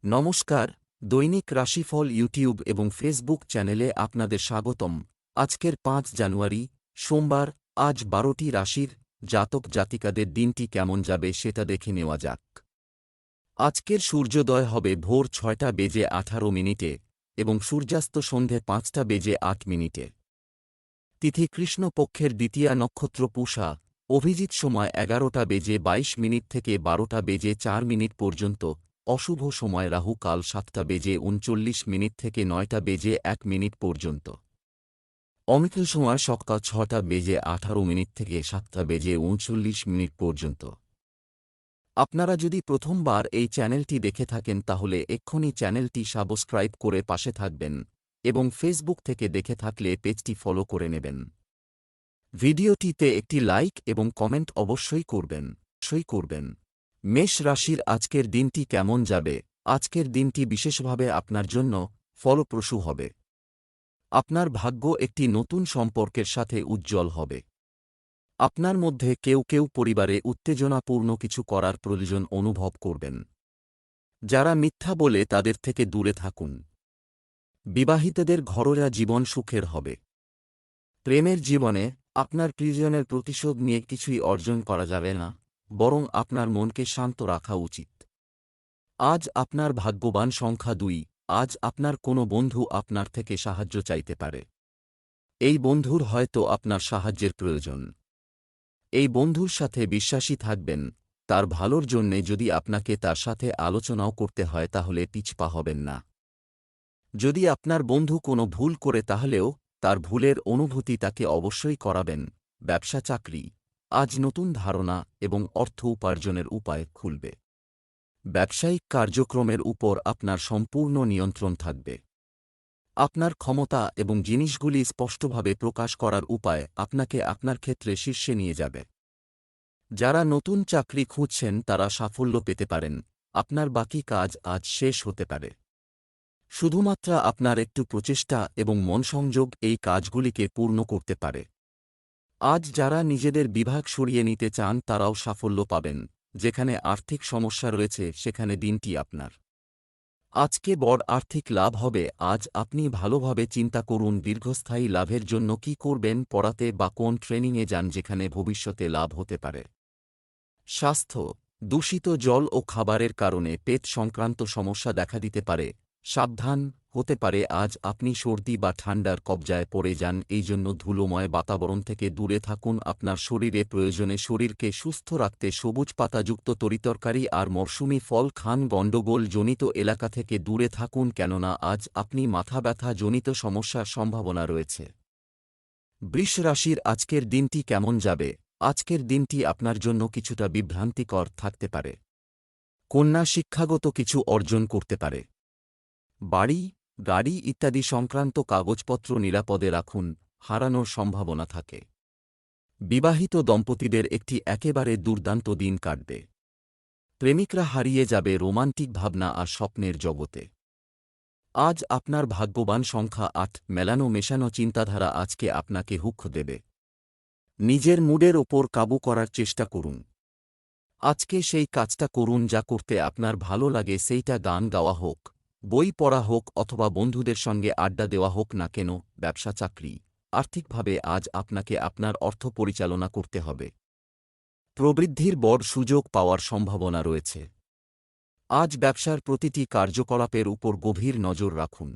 নমস্কার, দৈনিক রাশিফল ইউটিউব এবং ফেসবুক চ্যানেলে আপনাদের স্বাগতম। আজকের ৫ জানুয়ারি সোমবার। আজ ১২টি রাশির জাতক জাতিকাদের দিনটি কেমন যাবে সেটা দেখে নেওয়া যাক। আজকের সূর্যোদয় হবে ভোর ৬টা বেজে ১৮ মিনিটে এবং সূর্যাস্ত সন্ধে ৫টা বেজে ৮ মিনিটে। তিথি কৃষ্ণপক্ষের দ্বিতীয়া নক্ষত্র পূষা। অভিজিৎ সময় ১১টা বেজে ২২ মিনিট থেকে ১২টা বেজে ৪ মিনিট পর্যন্ত। অশুভ সময় রাহু কাল ৭টা বেজে ৩৯ মিনিট থেকে ৯টা বেজে ১ মিনিট পর্যন্ত। অমৃত সময় সকাল ৬টা বেজে ১৮ মিনিট থেকে ৭টা বেজে ৩৯ মিনিট পর্যন্ত। আপনারা যদি প্রথমবার এই চ্যানেলটি দেখে থাকেন তাহলে এক্ষুনি চ্যানেলটি সাবস্ক্রাইব করে পাশে থাকবেন এবং ফেসবুক থেকে দেখে থাকলে পেজটি ফলো করে নেবেন। ভিডিওটিতে একটি লাইক এবং কমেন্ট অবশ্যই করবেন। মেষ রাশির আজকের দিনটি কেমন যাবে? আজকের দিনটি বিশেষভাবে আপনার জন্য ফলপ্রসূ হবে। আপনার ভাগ্য একটি নতুন সম্পর্কের সাথে উজ্জ্বল হবে। আপনার মধ্যে কেউ পরিবারে উত্তেজনাপূর্ণ কিছু করার প্রয়োজন অনুভব করবেন। যারা মিথ্যা বলে তাদের থেকে দূরে থাকুন। বিবাহিতদের ঘরোয়া জীবন সুখের হবে। প্রেমের জীবনে আপনার প্রিয়জনের প্রতিশোধ নিয়ে কিছুই অর্জন করা যাবে না, বরং আপনার মনকে শান্ত রাখা উচিত। আজ আপনার ভাগ্যবান সংখ্যা ২। আজ আপনার কোনো বন্ধু আপনার থেকে সাহায্য চাইতে পারে। এই বন্ধুর হয়তো আপনার সাহায্যের প্রয়োজন। এই বন্ধুর সাথে বিশ্বাসী থাকবেন, তার ভালোর জন্যে। যদি আপনাকে তার সাথে আলোচনাও করতে হয় তাহলে পিছপা হবেন না। যদি আপনার বন্ধু কোনো ভুল করে তাহলেও তার ভুলের অনুভূতি তাকে অবশ্যই করাবেন। ব্যবসা চাকরি আজ নতুন ধারণা এবং অর্থ উপার্জনের উপায় খুলবে। ব্যবসায়িক কার্যক্রমের উপর আপনার সম্পূর্ণ নিয়ন্ত্রণ থাকবে। আপনার ক্ষমতা এবং জিনিসগুলি স্পষ্টভাবে প্রকাশ করার উপায় আপনাকে আপনার ক্ষেত্রে শীর্ষে নিয়ে যাবে। যারা নতুন চাকরি খুঁজছেন তারা সাফল্য পেতে পারেন। আপনার বাকি কাজ আজ শেষ হতে পারে। শুধুমাত্র আপনার একটু প্রচেষ্টা এবং মনসংযোগ এই কাজগুলিকে পূর্ণ করতে পারে। আজ যারা নিজেদের বিভাগ সরিয়ে নিতে চান তারাও সাফল্য পাবেন। যেখানে আর্থিক সমস্যা রয়েছে সেখানে দিনটি আপনার। আজকে বড় আর্থিক লাভ হবে। আজ আপনি ভালোভাবে চিন্তা করুন দীর্ঘস্থায়ী লাভের জন্য কি করবেন, পড়াতে বা কোন ট্রেনিংয়ে যান যেখানে ভবিষ্যতে লাভ হতে পারে। স্বাস্থ্য দূষিত জল ও খাবারের কারণে পেট সংক্রান্ত সমস্যা দেখা দিতে পারে। সাবধান হতে পারে আজ আপনি সর্দি বা ঠান্ডার কবজায় পড়ে যান। এই জন্য ধুলোময় বাতাবরণ থেকে দূরে থাকুন। আপনার শরীরে প্রয়োজনে শরীরকে সুস্থ রাখতে সবুজ পাতাযুক্ত তরিতরকারি আর মরশুমি ফল খান। গণ্ডগোল জনিত এলাকা থেকে দূরে থাকুন, কেননা আজ আপনি মাথা ব্যথা জনিত সমস্যার সম্ভাবনা রয়েছে। বৃষ রাশির আজকের দিনটি কেমন যাবে? আজকের দিনটি আপনার জন্য কিছুটা বিভ্রান্তিকর থাকতে পারে। কন্যা শিক্ষাগত কিছু অর্জন করতে পারে। বাড়ি, গাড়ি ইত্যাদি সংক্রান্ত কাগজপত্র নিরাপদে রাখুন, হারানোর সম্ভাবনা থাকে। বিবাহিত দম্পতিদের একটি একেবারে দুর্দান্ত দিন কাটবে। প্রেমিকরা হারিয়ে যাবে রোমান্টিক ভাবনা আর স্বপ্নের জগতে। আজ আপনার ভাগ্যবান সংখ্যা ৮। মেলানো মেশানো চিন্তাধারা আজকে আপনাকে হুক দেবে। নিজের মুডের ওপর কাবু করার চেষ্টা করুন। আজকে সেই কাজটা করুন যা করতে আপনার ভালো লাগে, সেইটা গান গাওয়া হোক, বই পড়া হোক অথবা বন্ধুদের সঙ্গে আড্ডা দেওয়া হোক না কেন। ব্যবসা চাকরি আর্থিকভাবে আজ আপনাকে আপনার অর্থ পরিচালনা করতে হবে। প্রবৃদ্ধির বড় সুযোগ পাওয়ার সম্ভাবনা রয়েছে। আজ ব্যবসার প্রতিটি কার্যকলাপের উপর গভীর নজর রাখুন।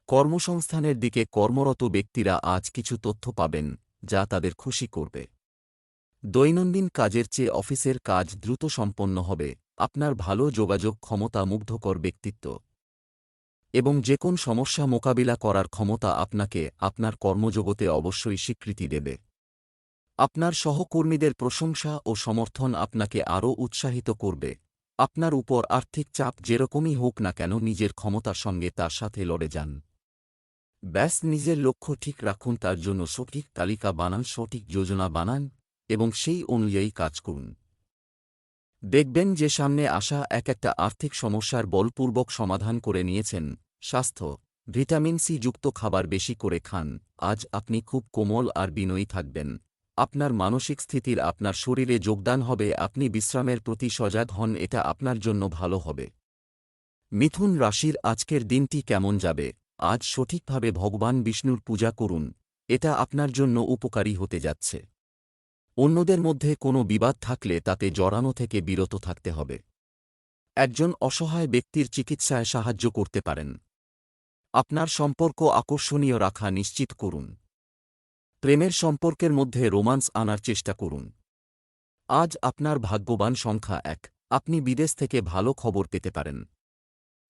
কর্মসংস্থানের দিকে কর্মরত ব্যক্তিরা আজ কিছু তথ্য পাবেন যা তাদের খুশি করবে। দৈনন্দিন কাজের চেয়ে অফিসের কাজ দ্রুত সম্পন্ন হবে। আপনার ভালো যোগাযোগ ক্ষমতা, মুগ্ধকর ব্যক্তিত্ব এবং যেকোন সমস্যা মোকাবিলা করার ক্ষমতা আপনাকে আপনার কর্মজগতে অবশ্যই স্বীকৃতি দেবে। আপনার সহকর্মীদের প্রশংসা ও সমর্থন আপনাকে আরও উৎসাহিত করবে। আপনার উপর আর্থিক চাপ যেরকমই হোক না কেন নিজের ক্ষমতার সঙ্গে তার সাথে লড়ে যান। ব্যাস নিজের লক্ষ্য ঠিক রাখুন, তার জন্য সঠিক তালিকা বানান, সঠিক যোজনা বানান এবং সেই অনুযায়ী কাজ করুন। দেখবেন যে সামনে আসা একটা আর্থিক সমস্যার বলপূর্বক সমাধান করে নিয়েছেন। স্বাস্থ্য ভিটামিন সি যুক্ত খাবার বেশি করে খান। আজ আপনি খুব কোমল আর বিনয়ী থাকবেন। আপনার মানসিক স্থিতির আপনার শরীরে যোগদান হবে। আপনি বিশ্রামের প্রতি সজাগ হন, এটা আপনার জন্য ভালো হবে। মিথুন রাশির আজকের দিনটি কেমন যাবে? আজ সঠিকভাবে ভগবান বিষ্ণুর পূজা করুন, এটা আপনার জন্য উপকারী হতে যাচ্ছে। অন্যদের মধ্যে কোনো বিবাদ থাকলে তাতে জড়ানো থেকে বিরত থাকতে হবে। একজন অসহায় ব্যক্তির চিকিৎসায় সাহায্য করতে পারেন। আপনার সম্পর্ক আকর্ষণীয় রাখা নিশ্চিত করুন। প্রেমের সম্পর্কের মধ্যে রোমান্স আনার চেষ্টা করুন। আজ আপনার ভাগ্যবান সংখ্যা 1, আপনি বিদেশ থেকে ভালো খবর পেতে পারেন।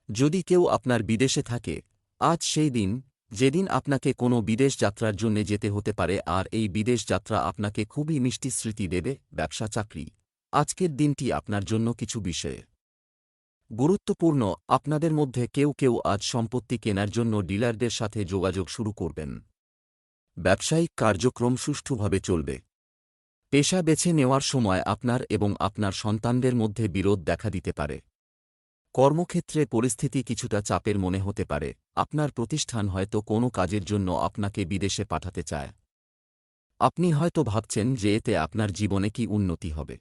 যদি কেউ আপনার বিদেশে থাকে, আজ সেই দিন যেদিন আপনাকে কোনো বিদেশ যাত্রার জন্য যেতে হতে পারে, আর এই বিদেশ যাত্রা আপনাকে খুবই মিষ্টি স্মৃতি দেবে। ব্যবসা চাকরি, আজকের দিনটি আপনার জন্য কিছু বিষয়ে গুরুত্বপূর্ণ। আপনাদের মধ্যে কেউ কেউ আজ সম্পত্তি কেনার জন্য ডিলারদের সাথে যোগাযোগ শুরু করবেন। ব্যবসায়িক কার্যক্রম সুষ্ঠুভাবে চলবে। পেশা বেছে নেওয়ার সময় আপনার এবং আপনার সন্তানদের মধ্যে বিরোধ দেখা দিতে পারে। কর্মক্ষেত্রে পরিস্থিতি কিছুটা চাপের মনে হতে পারে। আপনার প্রতিষ্ঠান হয়তো কোনো কাজের জন্য আপনাকে বিদেশে পাঠাতে চায়। আপনি হয়তো ভাবছেন যে এতে আপনার জীবনে কি উন্নতি হবে।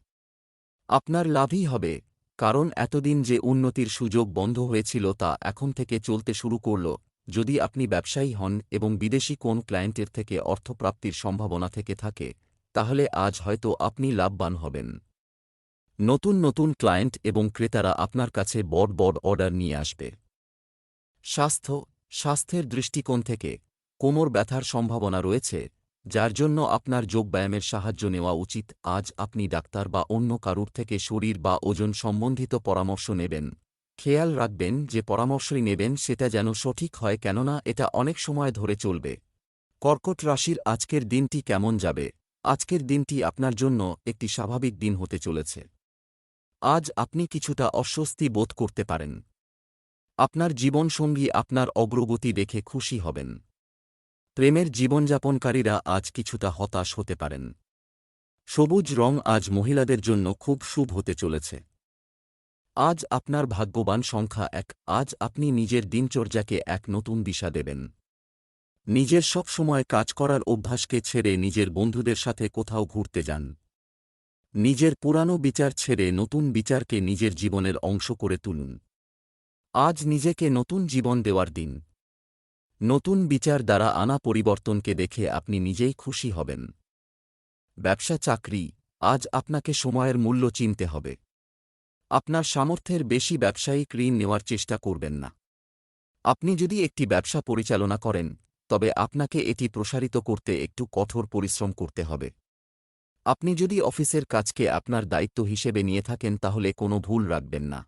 আপনার লাভই হবে, কারণ এতদিন যে উন্নতির সুযোগ বন্ধ হয়েছিল তা এখন থেকে চলতে শুরু করল। যদি আপনি ব্যবসায়ী হন এবং বিদেশি কোন ক্লায়েন্টের থেকে অর্থপ্রাপ্তির সম্ভাবনা থেকে থাকে, তাহলে আজ হয়তো আপনি লাভবান হবেন। নতুন নতুন ক্লায়েন্ট এবং ক্রেতারা আপনার কাছে বড় বড় অর্ডার নিয়ে আসবে। স্বাস্থ্যের দৃষ্টিকোণ থেকে কোমর ব্যথার সম্ভাবনা রয়েছে, যার জন্য আপনার যোগব্যায়ামের সাহায্য নেওয়া উচিত। আজ আপনি ডাক্তার বা অন্য কারুর থেকে শরীর বা ওজন সম্বন্ধিত পরামর্শ নেবেন। খেয়াল রাখবেন যে পরামর্শই নেবেন সেটা যেন সঠিক হয়, কেননা এটা অনেক সময় ধরে চলবে। কর্কট রাশির আজকের দিনটি কেমন যাবে? আজকের দিনটি আপনার জন্য একটি স্বাভাবিক দিন হতে চলেছে। আজ আপনি কিছুটা অস্বস্তি বোধ করতে পারেন। আপনার জীবনসঙ্গী আপনার অগ্রগতি দেখে খুশি হবেন। প্রেমের জীবনযাপনকারীরা আজ কিছুটা হতাশ হতে পারেন। সবুজ রং আজ মহিলাদের জন্য খুব শুভ হতে চলেছে। আজ আপনার ভাগ্যবান সংখ্যা 1, আজ আপনি নিজের দিনচর্যাকে এক নতুন দিশা দেবেন। নিজের সব সময় কাজ করার অভ্যাসকে ছেড়ে নিজের বন্ধুদের সাথে কোথাও ঘুরতে যান। নিজের পুরানো বিচার ছেড়ে নতুন বিচারকে নিজের জীবনের অংশ করে তুলুন। আজ নিজেকে নতুন জীবন দেওয়ার দিন। নতুন বিচার দ্বারা আনা পরিবর্তনকে দেখে আপনি নিজেই খুশি হবেন। ব্যবসা চাকরি, আজ আপনাকে সময়ের মূল্য চিনতে হবে। আপনার সামর্থ্যের বেশি ব্যবসায়িক ঋণ নেওয়ার চেষ্টা করবেন না। আপনি যদি একটি ব্যবসা পরিচালনা করেন, তবে আপনাকে এটি প্রসারিত করতে একটু কঠোর পরিশ্রম করতে হবে। আপনি যদি অফিসের কাজকে আপনার দায়িত্ব হিসেবে নিয়ে থাকেন তাহলে কোনো ভুল রাখবেন না।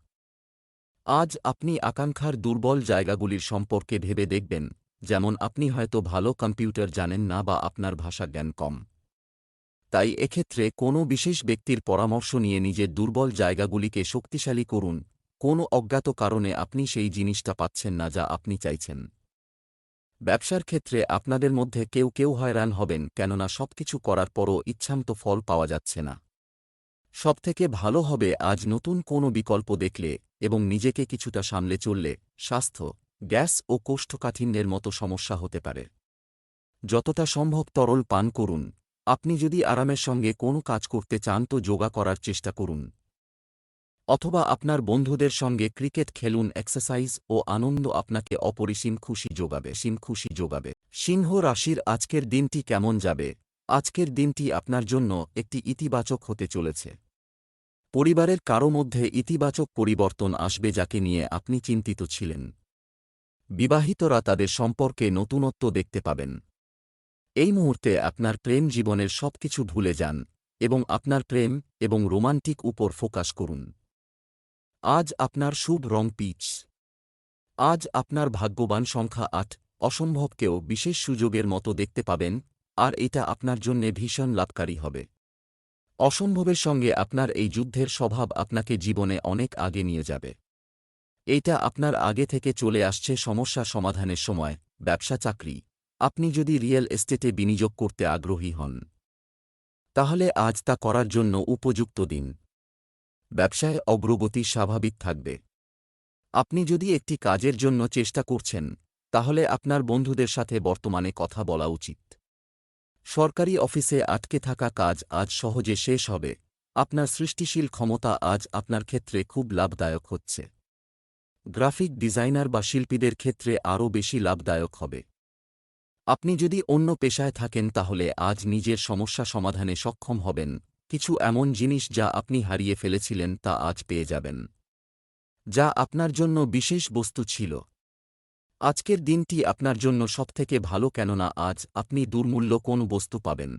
আজ আপনি আকাঙ্ক্ষার দুর্বল জায়গাগুলির সম্পর্কে ভেবে দেখবেন, যেমন আপনি হয়তো ভালো কম্পিউটার জানেন না বা আপনার ভাষা জ্ঞান কম। তাই এক্ষেত্রে কোনো বিশেষ ব্যক্তির পরামর্শ নিয়ে নিজের দুর্বল জায়গাগুলিকে শক্তিশালী করুন। কোনো অজ্ঞাত কারণে আপনি সেই জিনিসটা পাচ্ছেন না যা আপনি চাইছেন। ব্যবসার ক্ষেত্রে আপনাদের মধ্যে কেউ কেউ হয়রান হবেন, কেননা সবকিছু করার পরও ইচ্ছামতো ফল পাওয়া যাচ্ছে না। সবথেকে ভালো হবে আজ নতুন কোনো বিকল্প দেখলে এবং নিজেকে কিছুটা সামলে চললে। স্বাস্থ্য, গ্যাস ও কোষ্ঠকাঠিন্যের মতো সমস্যা হতে পারে। যতটা সম্ভব তরল পান করুন। আপনি যদি আরামের সঙ্গে কোনো কাজ করতে চান তো যোগা করার চেষ্টা করুন, অথবা আপনার বন্ধুদের সঙ্গে ক্রিকেট খেলুন। এক্সারসাইজ ও আনন্দ আপনাকে অপরিসীম খুশি যোগাবে। সিংহ রাশির আজকের দিনটি কেমন যাবে? আজকের দিনটি আপনার জন্য একটি ইতিবাচক হতে চলেছে। পরিবারের কারো মধ্যে ইতিবাচক পরিবর্তন আসবে যাকে নিয়ে আপনি চিন্তিত ছিলেন। বিবাহিতরা তাদের সম্পর্কে নতুনত্ব দেখতে পাবেন। এই মুহূর্তে আপনার প্রেম জীবনের সবকিছু ভুলে যান এবং আপনার প্রেম এবং রোমান্টিক উপর ফোকাস করুন। আজ আপনার শুভ রং পিচ। আজ আপনার ভাগ্যবান সংখ্যা 8, অসম্ভবকেও বিশেষ সুযোগের মতো দেখতে পাবেন, আর এটা আপনার জন্যে ভীষণ লাভকারী হবে। অসম্ভবের সঙ্গে আপনার এই যুদ্ধের স্বভাব আপনাকে জীবনে অনেক আগে নিয়ে যাবে। এইটা আপনার আগে থেকে চলে আসছে সমস্যা সমাধানের সময়। ব্যবসা চাকরি, আপনি যদি রিয়েল এস্টেটে বিনিয়োগ করতে আগ্রহী হন, তাহলে আজ তা করার জন্য উপযুক্ত দিন। ব্যবসায় অগ্রগতি স্বাভাবিক থাকবে। আপনি যদি একটি কাজের জন্য চেষ্টা করছেন, তাহলে আপনার বন্ধুদের সাথে বর্তমানে কথা বলা উচিত। সরকারি অফিসে আটকে থাকা কাজ আজ সহজে শেষ হবে। আপনার সৃষ্টিশীল ক্ষমতা আজ আপনার ক্ষেত্রে খুব লাভদায়ক হচ্ছে। গ্রাফিক ডিজাইনার বা শিল্পীদের ক্ষেত্রে আরও বেশি লাভদায়ক হবে। আপনি যদি অন্য পেশায় থাকেন তাহলে আজ নিজের সমস্যা সমাধানে সক্ষম হবেন, কিছু এমন জিনিস যা আপনি হারিয়ে ফেলেছিলেন তা আজ পেয়ে যাবেন, যা আপনার জন্য বিশেষ বস্তু ছিল। আজকের দিনটি আপনার জন্য সবথেকে ভালো, কেননা আজ আপনি দুর্মূল্য কোনো বস্তু পাবেন।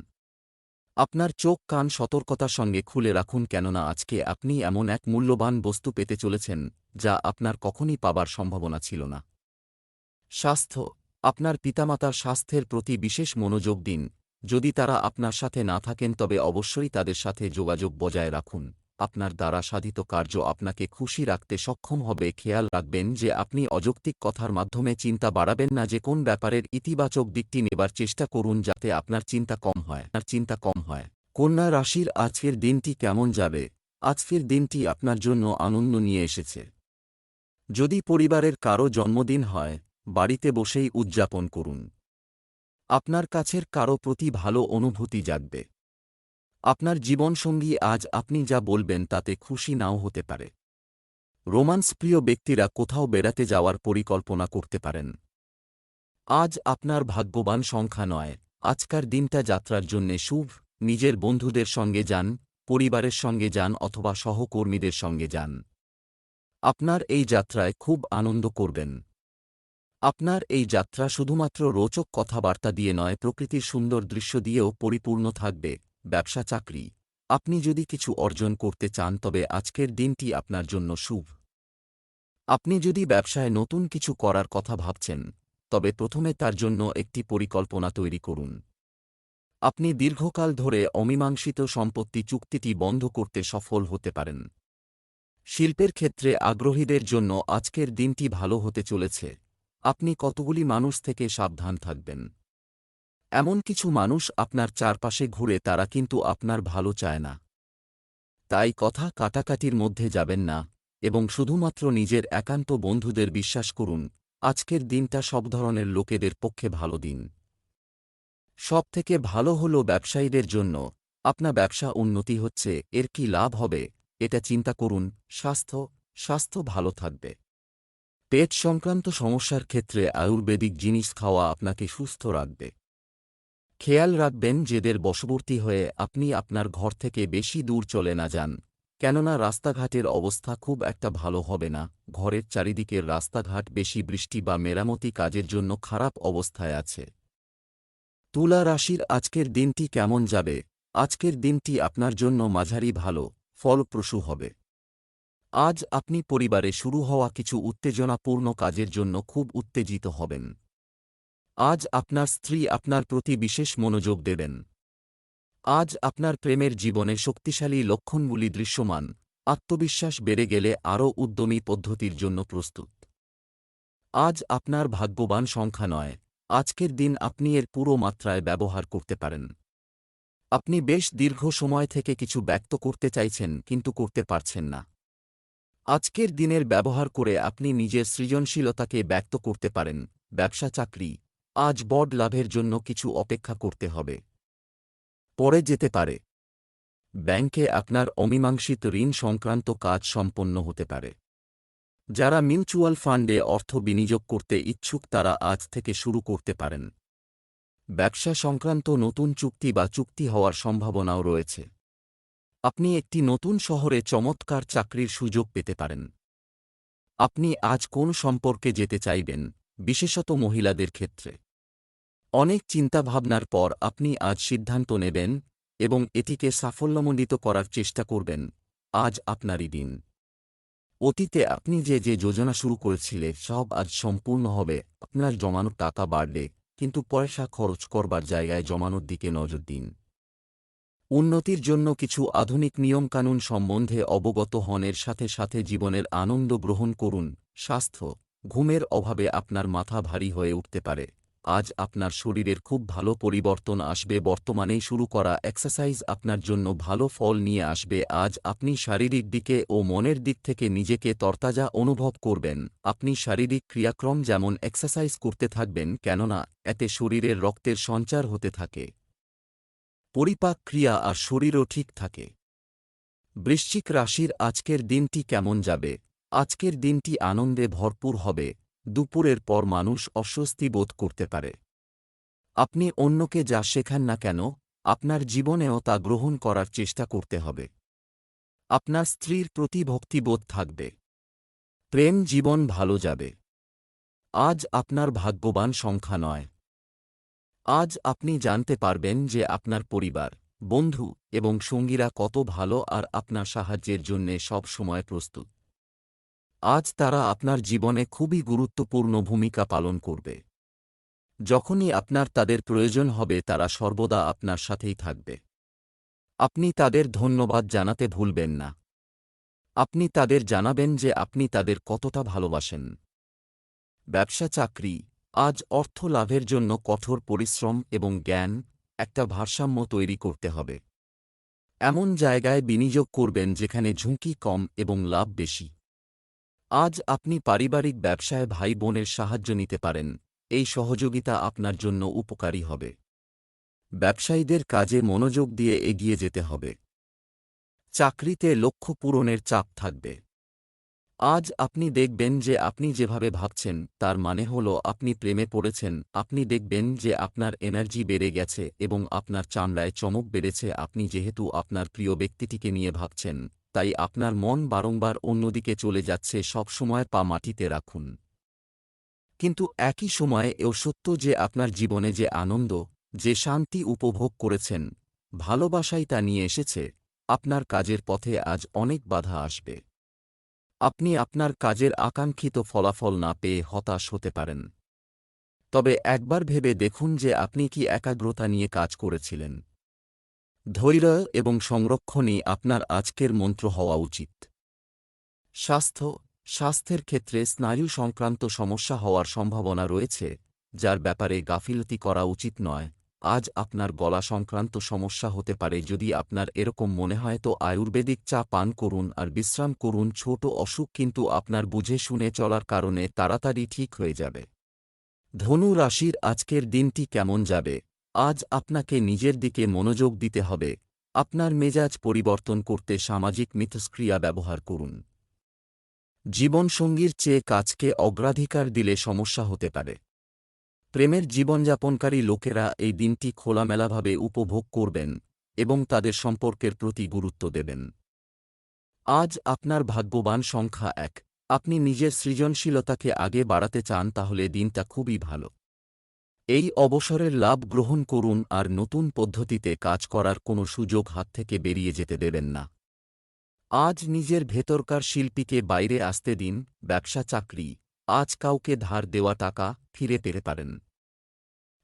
আপনার চোখ কান সতর্কতার সঙ্গে খুলে রাখুন, কেননা আজকে আপনি এমন এক মূল্যবান বস্তু পেতে চলেছেন যা আপনার কখনই পাবার সম্ভাবনা ছিল না। স্বাস্থ্য। আপনার পিতামাতার স্বাস্থ্যের প্রতি বিশেষ মনোযোগ দিন। যদি তারা আপনার সাথে না থাকেন তবে অবশ্যই তাদের সাথে যোগাযোগ বজায় রাখুন। আপনার দ্বারা সাধিত কার্য আপনাকে খুশি রাখতে সক্ষম হবে। খেয়াল রাখবেন যে আপনি অযৌক্তিক কথার মাধ্যমে চিন্তা বাড়াবেন না। যে কোন ব্যাপারের ইতিবাচক দিকটি নেবার চেষ্টা করুন যাতে আপনার চিন্তা কম হয়। কন্যা রাশির আজকের দিনটি কেমন যাবে? আজকের দিনটি আপনার জন্য আনন্দ নিয়ে এসেছে। যদি পরিবারের কারো জন্মদিন হয়, বাড়িতে বসেই উদযাপন করুন। আপনার কাছের কারো প্রতি ভালো অনুভূতি জাগবে। আপনার জীবনসঙ্গী আজ আপনি যা বলবেন তাতে খুশি নাও হতে পারে। রোমান্স প্রিয় ব্যক্তিরা কোথাও বেড়াতে যাওয়ার পরিকল্পনা করতে পারেন। আজ আপনার ভাগ্যবান সংখ্যা নয়। আজকার দিনটা যাত্রার জন্যে শুভ। নিজের বন্ধুদের সঙ্গে যান, পরিবারের সঙ্গে যান অথবা সহকর্মীদের সঙ্গে যান। আপনার এই যাত্রায় খুব আনন্দ করবেন। আপনার এই যাত্রা শুধুমাত্র রোচক কথাবার্তা দিয়ে নয়, প্রকৃতির সুন্দর দৃশ্য দিয়েও পরিপূর্ণ থাকবে। ব্যবসা চাকরি। আপনি যদি কিছু অর্জন করতে চান তবে আজকের দিনটি আপনার জন্য শুভ। আপনি যদি ব্যবসায় নতুন কিছু করার কথা ভাবছেন তবে প্রথমে তার জন্য একটি পরিকল্পনা তৈরি করুন। আপনি দীর্ঘকাল ধরে অমীমাংসিত সম্পত্তি চুক্তিটি বন্ধ করতে সফল হতে পারেন। শিল্পের ক্ষেত্রে আগ্রহীদের জন্য আজকের দিনটি ভালো হতে চলেছে। আপনি কতগুলি মানুষ থেকে সাবধান থাকবেন। এমন কিছু মানুষ আপনার চারপাশে ঘুরে, তারা কিন্তু আপনার ভালো চায় না। তাই কথা কাটাকাটির মধ্যে যাবেন না এবং শুধুমাত্র নিজের একান্ত বন্ধুদের বিশ্বাস করুন। আজকের দিনটা সব ধরনের লোকেদের পক্ষে ভালো দিন। সবথেকে ভালো হল ব্যবসায়ীদের জন্য। আপনার ব্যবসা উন্নতি হচ্ছে, এর কি লাভ হবে এটা চিন্তা করুন। স্বাস্থ্য ভালো থাকবে। পেট সংক্রান্ত সমস্যার ক্ষেত্রে আয়ুর্বেদিক জিনিস খাওয়া আপনাকে সুস্থ রাখবে। খেয়াল রাখবেন জেদের বশবর্তী হয়ে আপনি আপনার ঘর থেকে বেশি দূর চলে না যান, কেননা রাস্তাঘাটের অবস্থা খুব একটা ভালো হবে না। ঘরের চারিদিকের রাস্তাঘাট বেশি বৃষ্টি বা মেরামতি কাজের জন্য খারাপ অবস্থায় আছে। তুলা রাশির আজকের দিনটি কেমন যাবে? আজকের দিনটি আপনার জন্য মাঝারি ভালো, ফলপ্রসূ হবে। আজ আপনি পরিবারে শুরু হওয়া কিছু উত্তেজনাপূর্ণ কাজের জন্য খুব উত্তেজিত হবেন। আজ আপনার স্ত্রী আপনার প্রতি বিশেষ মনোযোগ দেবেন। আজ আপনার প্রেমের জীবনে শক্তিশালী লক্ষণগুলি দৃশ্যমান। আত্মবিশ্বাস বেড়ে গেলে আরও উদ্যমী পদ্ধতির জন্য প্রস্তুত। আজ আপনার ভাগ্যবান সংখ্যা নয়। আজকের দিন আপনি এর পুরো মাত্রায় ব্যবহার করতে পারেন। আপনি বেশ দীর্ঘ সময় থেকে কিছু ব্যক্ত করতে চাইছেন কিন্তু করতে পারছেন না। আজকের দিনের ব্যবহার করে আপনি নিজের সৃজনশীলতাকে ব্যক্ত করতে পারেন। ব্যবসা চাকরি। আজ বড় লাভের জন্য কিছু অপেক্ষা করতে হবে। পরে যেতে পারে। ব্যাংকে আপনার অমীমাংসিত ঋণ সংক্রান্ত কাজ সম্পন্ন হতে পারে। যারা মিউচুয়াল ফান্ডে অর্থ বিনিয়োগ করতে ইচ্ছুক তারা আজ থেকে শুরু করতে পারেন। ব্যবসা সংক্রান্ত নতুন চুক্তি হওয়ার সম্ভাবনাও রয়েছে। আপনি একটি নতুন শহরে চমৎকার চাকরির সুযোগ পেতে পারেন। আপনি আজ কোন সম্পর্কে যেতে চাইবেন, বিশেষত মহিলাদের ক্ষেত্রে? অনেক চিন্তাভাবনার পর আপনি আজ সিদ্ধান্ত নেবেন এবং এটিকে সাফল্যমণ্ডিত করার চেষ্টা করবেন। আজ আপনারই দিন। অতীতে আপনি যে যোজনা শুরু করেছিলেন সব আজ সম্পূর্ণ হবে। আপনার জমানো টাকা বাড়বে, কিন্তু পয়সা খরচ করবার জায়গায় জমানোর দিকে নজর দিন। উন্নতির জন্য কিছু আধুনিক নিয়মকানুন সম্বন্ধে অবগত হন, এর সাথে সাথে জীবনের আনন্দ গ্রহণ করুন। স্বাস্থ্য। ঘুমের অভাবে আপনার মাথা ভারী হয়ে উঠতে পারে। আজ আপনার শরীরের খুব ভালো পরিবর্তন আসবে। বর্তমানেই শুরু করা এক্সারসাইজ আপনার জন্য ভালো ফল নিয়ে আসবে। আজ আপনি শারীরিক দিকে ও মনের দিক থেকে নিজেকে তরতাজা অনুভব করবেন। আপনি শারীরিক ক্রিয়াক্রম যেমন এক্সারসাইজ করতে থাকবেন, কেননা এতে শরীরের রক্তের সঞ্চার হতে থাকে, পরিপাক ক্রিয়া আর শরীরও ঠিক থাকে। বৃশ্চিক রাশির আজকের দিনটি কেমন যাবে? আজকের দিনটি আনন্দে ভরপুর হবে। দুপুরের পর মানুষ অস্বস্তি বোধ করতে পারে। আপনি অন্যকে যা শেখান না কেন, আপনার জীবনেও তা গ্রহণ করার চেষ্টা করতে হবে। আপনার স্ত্রীর প্রতি ভক্তিবোধ থাকবে। প্রেম জীবন ভালো যাবে। আজ আপনার ভাগ্যবান সংখ্যা নয়। আজ আপনি জানতে পারবেন যে আপনার পরিবার, বন্ধু এবং সঙ্গীরা কত ভালো আর আপনার সাহায্যের জন্যে সব সময় প্রস্তুত। আজ তারা আপনার জীবনে খুবই গুরুত্বপূর্ণ ভূমিকা পালন করবে। যখনই আপনার তাদের প্রয়োজন হবে তারা সর্বদা আপনার সাথেই থাকবে। আপনি তাদের ধন্যবাদ জানাতে ভুলবেন না। আপনি তাদের জানাবেন যে আপনি তাদের কতটা ভালোবাসেন। ব্যবসা চাকরি, আজ অর্থ লাভের জন্য কঠোর পরিশ্রম এবং জ্ঞান, একটা ভারসাম্য তৈরি করতে হবে। এমন জায়গায় বিনিয়োগ করবেন যেখানে ঝুঁকি কম এবং লাভ বেশি। আজ আপনি পারিবারিক ব্যবসায় ভাই বোনের সাহায্য নিতে পারেন। এই সহযোগিতা আপনার জন্য উপকারী হবে। ব্যবসায়ীদের কাজে মনোযোগ দিয়ে এগিয়ে যেতে হবে। চাকরিতে লক্ষ্য পূরণের চাপ থাকবে। আজ আপনি দেখবেন যে আপনি যেভাবে ভাবছেন তার মানে হল আপনি প্রেমে পড়েছেন। আপনি দেখবেন যে আপনার এনার্জি বেড়ে গেছে এবং আপনার চামড়ায় চমক বেড়েছে। আপনি যেহেতু আপনার প্রিয় ব্যক্তিটিকে নিয়ে ভাবছেন, তাই আপনার মন বারংবার অন্যদিকে চলে যাচ্ছে। সব সময় পা মাটিতে রাখুন। কিন্তু একই সময়ে এও সত্য যে আপনার জীবনে যে আনন্দ, যে শান্তি উপভোগ করেছেন, ভালোবাসাই তা নিয়ে এসেছে। আপনার কাজের পথে আজ অনেক বাধা আসবে। আপনি আপনার কাজের আকাঙ্ক্ষিত ফলাফল না পেয়ে হতাশ হতে পারেন। তবে একবার ভেবে দেখুন যে আপনি কি একাগ্রতা নিয়ে কাজ করেছিলেন। ধৈর্য এবং সংরক্ষণই আপনার আজকের মন্ত্র হওয়া উচিত। স্বাস্থ্যের ক্ষেত্রে স্নায়ু সংক্রান্ত সমস্যা হওয়ার সম্ভাবনা রয়েছে, যার ব্যাপারে গাফিলতি করা উচিত নয়। আজ আপনার গলা সংক্রান্ত সমস্যা হতে পারে। যদি আপনার এরকম মনে হয় তো আয়ুর্বেদিক চা পান করুন আর বিশ্রাম করুন। ছোট অসুখ কিন্তু আপনার বুঝে শুনে চলার কারণে তাড়াতাড়ি ঠিক হয়ে যাবে। ধনু রাশির আজকের দিনটি কেমন যাবে? আজ আপনাকে নিজের দিকে মনোযোগ দিতে হবে। আপনার মেজাজ পরিবর্তন করতে সামাজিক মিথস্ক্রিয়া ব্যবহার করুন। জীবনসঙ্গীর চেয়ে কাজকে অগ্রাধিকার দিলে সমস্যা হতে পারে। প্রেমের জীবনযাপনকারী লোকেরা এই দিনটি খোলামেলাভাবে উপভোগ করবেন এবং তাদের সম্পর্কের প্রতি গুরুত্ব দেবেন। আজ আপনার ভাগ্যবান সংখ্যা 1। আপনি নিজের সৃজনশীলতাকে আগে বাড়াতে চান তাহলে দিনটা খুবই ভালো। এই অবসরের লাভ গ্রহণ করুন আর নতুন পদ্ধতিতে কাজ করার কোনো সুযোগ হাত থেকে বেরিয়ে যেতে দেবেন না। আজ নিজের ভেতরকার শিল্পীকে বাইরে আসতে দিন। ব্যবসা চাকরি, আজ কাউকে ধার দেওয়া টাকা ফিরে পেতে পারেন।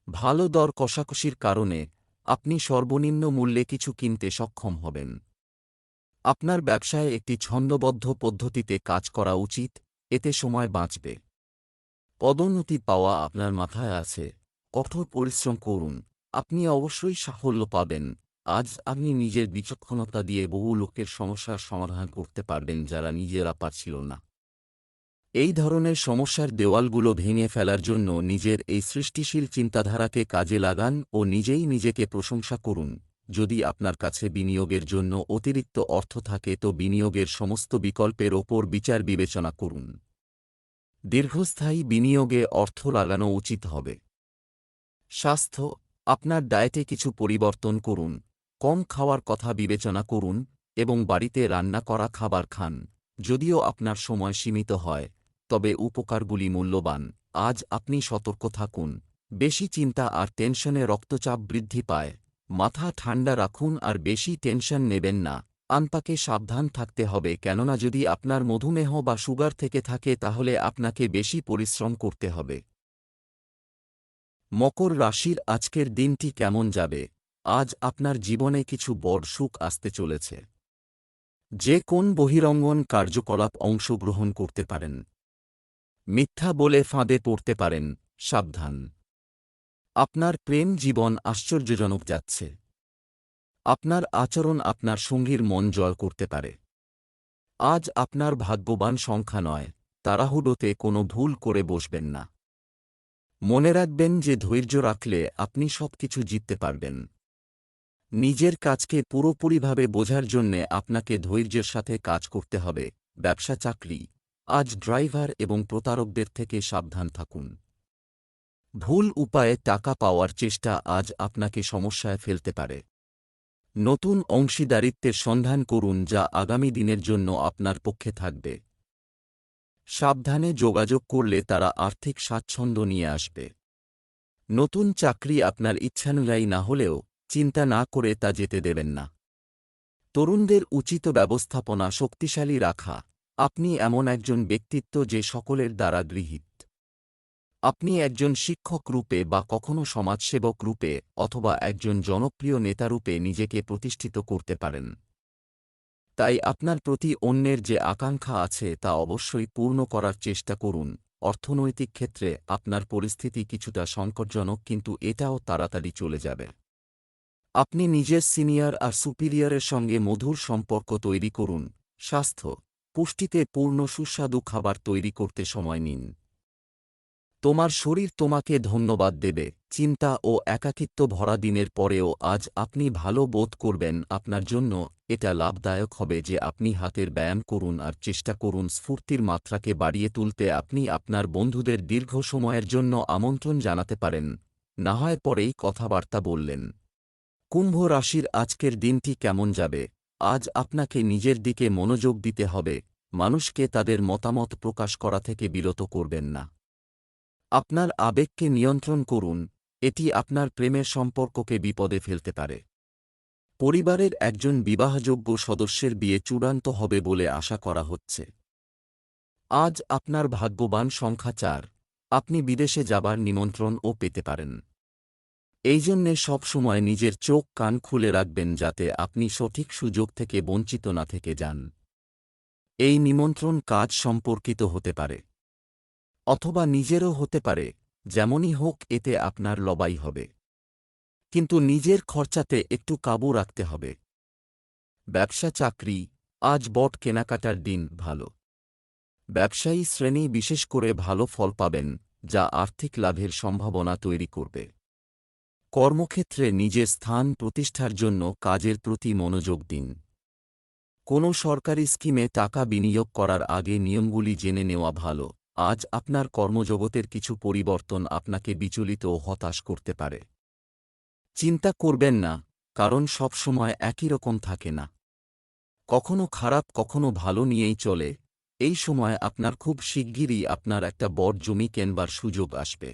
ভালো দর কষাকষির কারণে আপনি সর্বনিম্ন মূল্যে কিছু কিনতে সক্ষম হবেন। আপনার ব্যবসায় একটি ছন্দবদ্ধ পদ্ধতিতে কাজ করা উচিত, এতে সময় বাঁচবে। পদোন্নতি পাওয়া আপনার মাথায় আছে, কঠোর পরিশ্রম করুন, আপনি অবশ্যই সাফল্য পাবেন। আজ আপনি নিজের বিচক্ষণতা দিয়ে বহু লোকের সমস্যার সমাধান করতে পারবেন যারা নিজেরা পারছিল না। এই ধরনের সমস্যার দেওয়ালগুলো ভেঙে ফেলার জন্য নিজের এই সৃষ্টিশীল চিন্তাধারাকে কাজে লাগান ও নিজেই নিজেকে প্রশংসা করুন। যদি আপনার কাছে বিনিয়োগের জন্য অতিরিক্ত অর্থ থাকে তো বিনিয়োগের সমস্ত বিকল্পের ওপর বিচার বিবেচনা করুন। দীর্ঘস্থায়ী বিনিয়োগে অর্থ লাগানো উচিত হবে। স্বাস্থ্য, আপনার ডায়েটে কিছু পরিবর্তন করুন, কম খাওয়ার কথা বিবেচনা করুন এবং বাড়িতে রান্না করা খাবার খান। যদিও আপনার সময় সীমিত হয়, তবে উপকারগুলি মূল্যবান। আজ আপনি সতর্ক থাকুন। বেশি চিন্তা আর টেনশনে রক্তচাপ বৃদ্ধি পায়। মাথা ঠান্ডা রাখুন আর বেশি টেনশন নেবেন না। আনপাকে সাবধান থাকতে হবে, কেননা যদি আপনার মধুমেহ বা সুগার থেকে থাকে তাহলে আপনাকে বেশি পরিশ্রম করতে হবে। মকর রাশির আজকের দিনটি কেমন যাবে? আজ আপনার জীবনে কিছু বড় সুখ আসতে চলেছে। যে কোন বহিরঙ্গন কার্যকলাপ অংশগ্রহণ করতে পারেন। মিথ্যা বলে ফাঁদে পড়তে পারেন, সাবধান। আপনার প্রেম জীবন আশ্চর্যজনক যাচ্ছে। আপনার আচরণ আপনার সঙ্গীর মন জয় করতে পারে। আজ আপনার ভাগ্যবান সংখ্যা নয়। তাড়াহুড়োতে কোনো ভুল করে বসবেন না। মনে রাখবেন যে ধৈর্য রাখলে আপনি সবকিছু জিততে পারবেন। নিজের কাজকে পুরোপুরিভাবে বোঝার জন্যে আপনাকে ধৈর্যের সাথে কাজ করতে হবে। ব্যবসা চাকরি, আজ ড্রাইভার এবং প্রতারকদের থেকে সাবধান থাকুন। ভুল উপায়ে টাকা পাওয়ার চেষ্টা আজ আপনাকে সমস্যায় ফেলতে পারে। নতুন অংশীদারিত্বের সন্ধান করুন যা আগামী দিনের জন্য আপনার পক্ষে থাকবে। সাবধানে যোগাযোগ করলে তারা আর্থিক স্বাচ্ছন্দ্য নিয়ে আসবে। নতুন চাকরি আপনার ইচ্ছানুযায়ী না হলেও চিন্তা না করে তা যেতে দেবেন না। তরুণদের উচিত ব্যবস্থাপনা শক্তিশালী রাখা। আপনি এমন একজন ব্যক্তিত্ব যে সকলের দ্বারা গৃহীত। আপনি একজন শিক্ষক রূপে বা কখনো সমাজসেবক রূপে অথবা একজন জনপ্রিয় নেতারূপে নিজেকে প্রতিষ্ঠিত করতে পারেন। তাই আপনার প্রতি অন্যের যে আকাঙ্ক্ষা আছে তা অবশ্যই পূর্ণ করার চেষ্টা করুন। অর্থনৈতিক ক্ষেত্রে আপনার পরিস্থিতি কিছুটা সংকটজনক, কিন্তু এটাও তাড়াতাড়ি চলে যাবে। আপনি নিজের সিনিয়র আর সুপিরিয়রের সঙ্গে মধুর সম্পর্ক তৈরি করুন। স্বাস্থ্য, পুষ্টিতে পূর্ণ সুস্বাদু খাবার তৈরি করতে সময় নিন। তোমার শরীর তোমাকে ধন্যবাদ দেবে। চিন্তা ও একাকিত্ব ভরা দিনের পরেও আজ আপনি ভালো বোধ করবেন। আপনার জন্য এটা লাভদায়ক হবে যে আপনি হাতের ব্যায়াম করুন আর চেষ্টা করুন স্ফূর্তির মাত্রাকে বাড়িয়ে তুলতে। আপনি আপনার বন্ধুদের দীর্ঘ সময়ের জন্য আমন্ত্রণ জানাতে পারেন, না হয় পরেই কথাবার্তা বললেন। কুম্ভ রাশির আজকের দিনটি কেমন যাবে? আজ আপনাকে নিজের দিকে মনোযোগ দিতে হবে। মানুষকে তাদের মতামত প্রকাশ করা থেকে বিরত করবেন না। আপনার আবেগকে নিয়ন্ত্রণ করুন, এটি আপনার প্রেমের সম্পর্ককে বিপদে ফেলতে পারে। পরিবারের একজন বিবাহযোগ্য সদস্যের বিয়ে চূড়ান্ত হবে বলে আশা করা হচ্ছে। আজ আপনার ভাগ্যবান সংখ্যা 4। আপনি বিদেশে যাবার নিমন্ত্রণও পেতে পারেন। এই জন্যে সবসময় নিজের চোখ কান খুলে রাখবেন যাতে আপনি সঠিক সুযোগ থেকে বঞ্চিত না থেকে যান। এই নিমন্ত্রণ কাজ সম্পর্কিত হতে পারে অথবা নিজেরও হতে পারে। যেমনই হোক এতে আপনার লবাই হবে, কিন্তু নিজের খরচাতে একটু কাবু রাখতে হবে। ব্যবসা চাকরি, আজ বট কেনাকাটার দিন ভালো। ব্যবসায়ী শ্রেণী বিশেষ করে ভালো ফল পাবেন, যা আর্থিক লাভের সম্ভাবনা তৈরি করবে। কর্মক্ষেত্রে নিজের স্থান প্রতিষ্ঠার জন্য কাজের প্রতি মনোযোগ দিন। কোনো সরকারি স্কিমে টাকা বিনিয়োগ করার আগে নিয়মগুলি জেনে নেওয়া ভালো। আজ আপনার কর্মজগতের কিছু পরিবর্তন আপনাকে বিচলিত ও হতাশ করতে পারে। চিন্তা করবেন না, কারণ সব সময় একই রকম থাকে না। কখনো খারাপ কখনো ভালো নিয়েই চলে। এই সময় আপনার খুব শিগগিরই আপনার একটা বড় জমি কেনবার সুযোগ আসবে।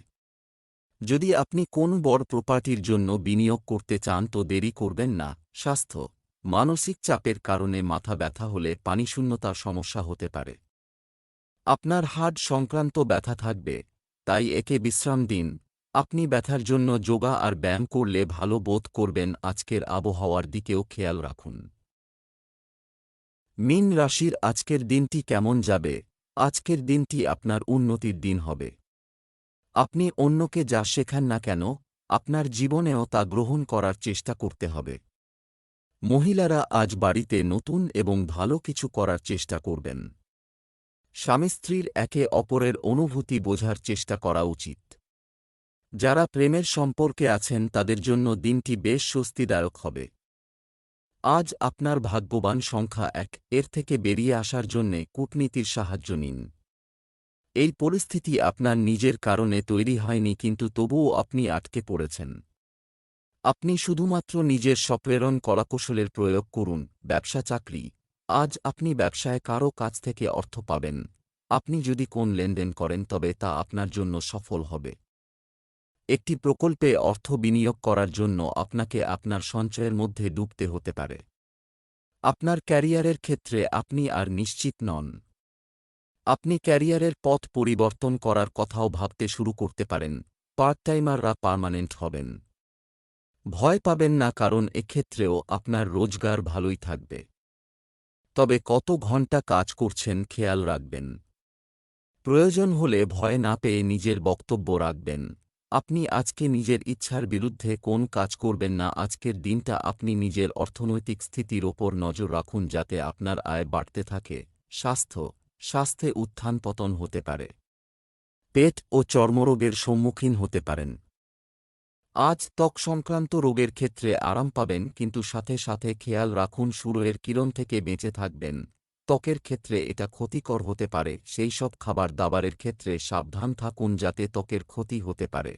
যদি আপনি কোন বড় প্রপার্টির জন্য বিনিয়োগ করতে চান তো দেরি করবেন না। স্বাস্থ্য, মানসিক চাপের কারণে মাথা ব্যথা হলে পানিশূন্যতার সমস্যা হতে পারে। আপনার হাড় সংক্রান্ত ব্যথা থাকবে, তাই একে বিশ্রাম দিন। আপনি ব্যথার জন্য যোগা আর ব্যায়াম করলে ভালো বোধ করবেন। আজকের আবহাওয়ার দিকেও খেয়াল রাখুন। মীন রাশির আজকের দিনটি কেমন যাবে? আজকের দিনটি আপনার উন্নতির দিন হবে। আপনি অন্যকে যা শেখান না কেন, আপনার জীবনেও তা গ্রহণ করার চেষ্টা করতে হবে। মহিলারা আজ বাড়িতে নতুন এবং ভালো কিছু করার চেষ্টা করবেন। স্বামী স্ত্রীর একে অপরের অনুভূতি বোঝার চেষ্টা করা উচিত। যারা প্রেমের সম্পর্কে আছেন তাদের জন্য দিনটি বেশ স্বস্তিদায়ক হবে। আজ আপনার ভাগ্যবান সংখ্যা 1। এর থেকে বেরিয়ে আসার জন্যে কূটনীতির সাহায্য নিন। এই পরিস্থিতি আপনার নিজের কারণে তৈরি হয়নি, কিন্তু তবুও আপনি আটকে পড়েছেন। আপনি শুধুমাত্র নিজের স্বপ্রেরণ কলাকৌশলের প্রয়োগ করুন। ব্যবসা চাকরি, আজ আপনি ব্যবসায় কারও কাছ থেকে অর্থ পাবেন। আপনি যদি কোন লেনদেন করেন তবে তা আপনার জন্য সফল হবে। একটি প্রকল্পে অর্থ বিনিয়োগ করার জন্য আপনাকে আপনার সঞ্চয়ের মধ্যে ডুবতে হতে পারে। আপনার ক্যারিয়ারের ক্ষেত্রে আপনি আর নিশ্চিত নন। আপনি ক্যারিয়ারের পথ পরিবর্তন করার কথাও ভাবতে শুরু করতে পারেন। পার্ট টাইমাররা পার্মানেন্ট হবেন। ভয় পাবেন না, কারণ এক্ষেত্রেও আপনার রোজগার ভালোই থাকবে। তবে কত ঘন্টা কাজ করছেন খেয়াল রাখবেন। প্রয়োজন হলে ভয় না পেয়ে নিজের বক্তব্য রাখবেন। আপনি আজকে নিজের ইচ্ছার বিরুদ্ধে কোন কাজ করবেন না। আজকের দিনটা আপনি নিজের অর্থনৈতিক স্থিতির ওপর নজর রাখুন যাতে আপনার আয় বাড়তে থাকে। স্বাস্থ্যে উত্থান পতন হতে পারে। পেট ও চর্মরোগের সম্মুখীন হতে পারেন। আজ ত্বক সংক্রান্ত রোগের ক্ষেত্রে আরাম পাবেন, কিন্তু সাথে সাথে খেয়াল রাখুন সূর্যের কিরণ থেকে বেঁচে থাকবেন। ত্বকের ক্ষেত্রে এটা ক্ষতিকর হতে পারে, সেই সব খাবার দাবারের ক্ষেত্রে সাবধান থাকুন যাতে ত্বকের ক্ষতি হতে পারে।